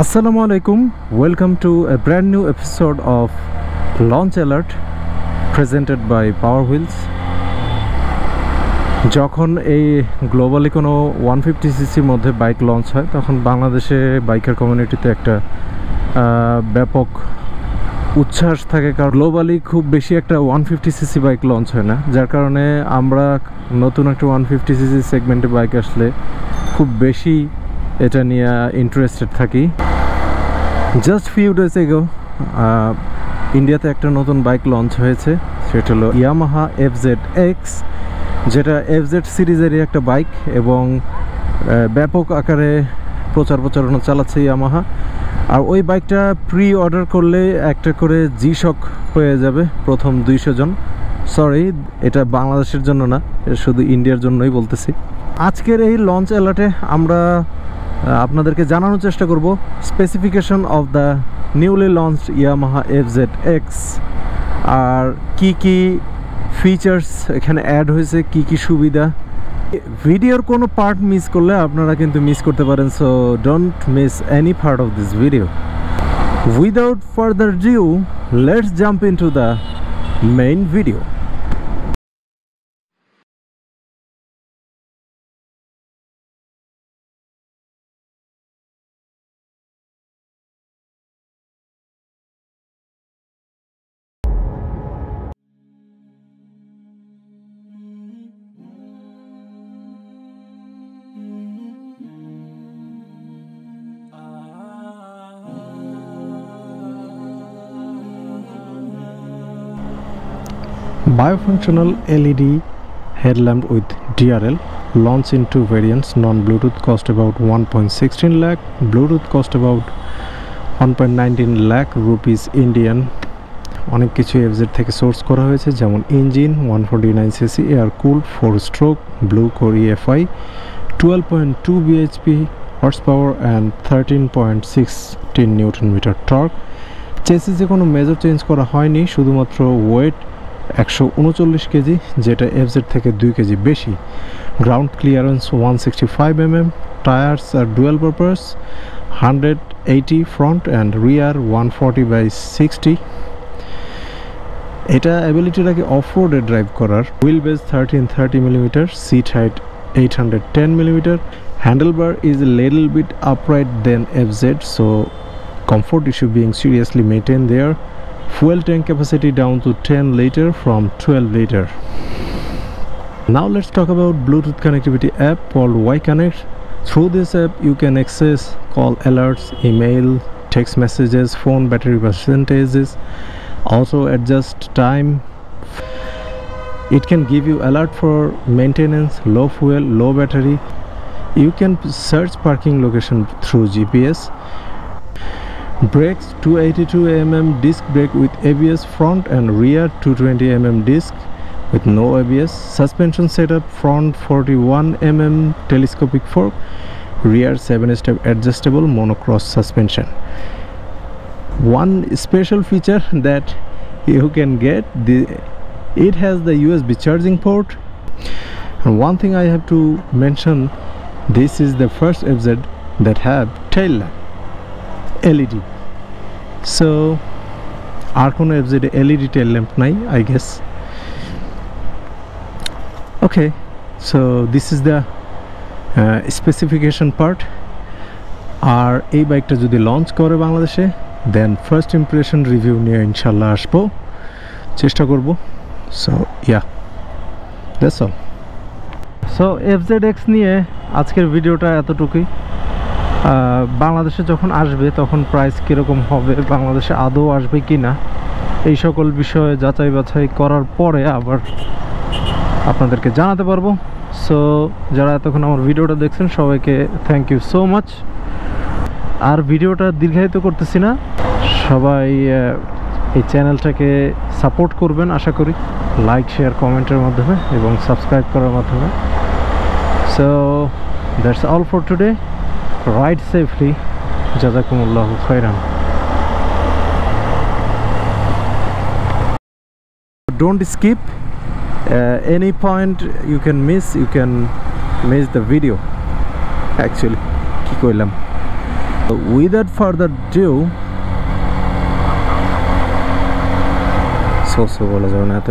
Assalamualaikum, welcome to a brand new episode of Launch Alert presented by Power Wheels. যখন এই globally কোনো 150cc মধ্যে bike launch হয় তখন বাংলাদেশে বাইকার কমিউনিটিতে একটা ব্যাপক উচ্ছ্বাস থাকে, কারণ গ্লোবালি খুব বেশি একটা 150cc বাইক লঞ্চ হয় না, যার কারণে আমরা নতুন একটা 150cc সেগমেন্টে বাইক আসলে খুব বেশি এটা নিয়ে ইন্টারেস্টেড থাকি। জাস্ট ফিউ ডেজ এগো ইন্ডিয়াতে একটা নতুন বাইক লঞ্চ হয়েছে, সেটা হলো ইয়ামাহা FZX, যেটা FZ সিরিজেরই একটা বাইক এবং ব্যাপক আকারে প্রচারণা চালাচ্ছে ইয়ামাহা। আর ওই বাইকটা প্রি অর্ডার করলে একটা করে G-Shock হয়ে যাবে প্রথম 200 জন। সরি, এটা বাংলাদেশের জন্য না, শুধু ইন্ডিয়ার জন্যই বলতেছি। আজকের এই লঞ্চ অ্যালার্টে আমরা আপনাদেরকে জানানোর চেষ্টা করব specification of the newly launched Yamaha FZX, আর কি ফিচার্স এখানে অ্যাড হয়েছে, কি সুবিধা। ভিডিওর কোনো পার্ট মিস করলে আপনারা কিন্তু মিস করতে পারেন, so don't miss any part of this video. Without further due, let's jump into the main video. Biofunctional LED headlamp with DRL, launch in two variants. Non-Bluetooth cost about 1.16 lakh, Bluetooth cost about 1.19 lakh rupees Indian. অনেক কিছু FZ থেকে source করা হয়েছে, যেমন engine 149cc air cooled 4 stroke blue core EFI, 12.2 bhp horsepower and 13.16 newton metre torque. চেসিসে কোনো major change করা হয়নি, শুধুমাত্র ওয়েট 139 কেজি, যেটা FZ থেকে 2 কেজি বেশি। গ্রাউন্ড ক্লিয়ারেন্স 165 mm, টায়ার্স আর dual purpose 180 front and rear 140/60। এটা অ্যাবিলিটি রাখে অফ রোডে ড্রাইভ করার। Wheel base 1330 mm, seat height 810 mm, handlebar is a little bit upright than FZ, so comfort issue being seriously maintained there. Fuel tank capacity down to 10 liter from 12 liter. Now let's talk about Bluetooth connectivity app called Y-Connect. Through this app you can access call alerts, email, text messages, phone battery percentages, also adjust time. It can give you alert for maintenance, low fuel, low battery. You can search parking location through GPS. Brakes 282 mm disc brake with ABS, front and rear 220 mm disc with no ABS. Suspension setup, front 41 mm telescopic fork, rear 7-step adjustable monocross suspension. One special feature that you can get, it has the USB charging port. And one thing I have to mention, this is the first FZ that have tail lamp LED, so আর কোনো FZ LED tail lamp নাই, I guess. Okay, so this is the specification part. আর এই বাইকটা যদি launch করে বাংলাদেশে, দেন first impression review নিয়ে ইনশাল্লাহ আসবো, চেষ্টা করব। So yeah, that's all. So FZX নিয়ে আজকের ভিডিওটা এতটুকুই। বাংলাদেশে যখন আসবে তখন প্রাইস কীরকম হবে, বাংলাদেশে আদৌ আসবে কি না, এই সকল বিষয়ে যাচাই বাছাই করার পরে আবার আপনাদেরকে জানাতে পারবো। সো যারা এতক্ষণ আমার ভিডিওটা দেখছেন সবাইকে থ্যাংক ইউ সো মাচ। আর ভিডিওটা দীর্ঘায়িত করতেছি না, সবাই এই চ্যানেলটাকে সাপোর্ট করবেন আশা করি, লাইক শেয়ার কমেন্টের মাধ্যমে এবং সাবস্ক্রাইব করার মাধ্যমে। So that's all for today. Ride safely. Jazakumullahu khairan. Don't skip any point you can miss the video actually. কি কইলাম উইদাউট ফার্দার ডিউ, সো বলা যাবে না, এত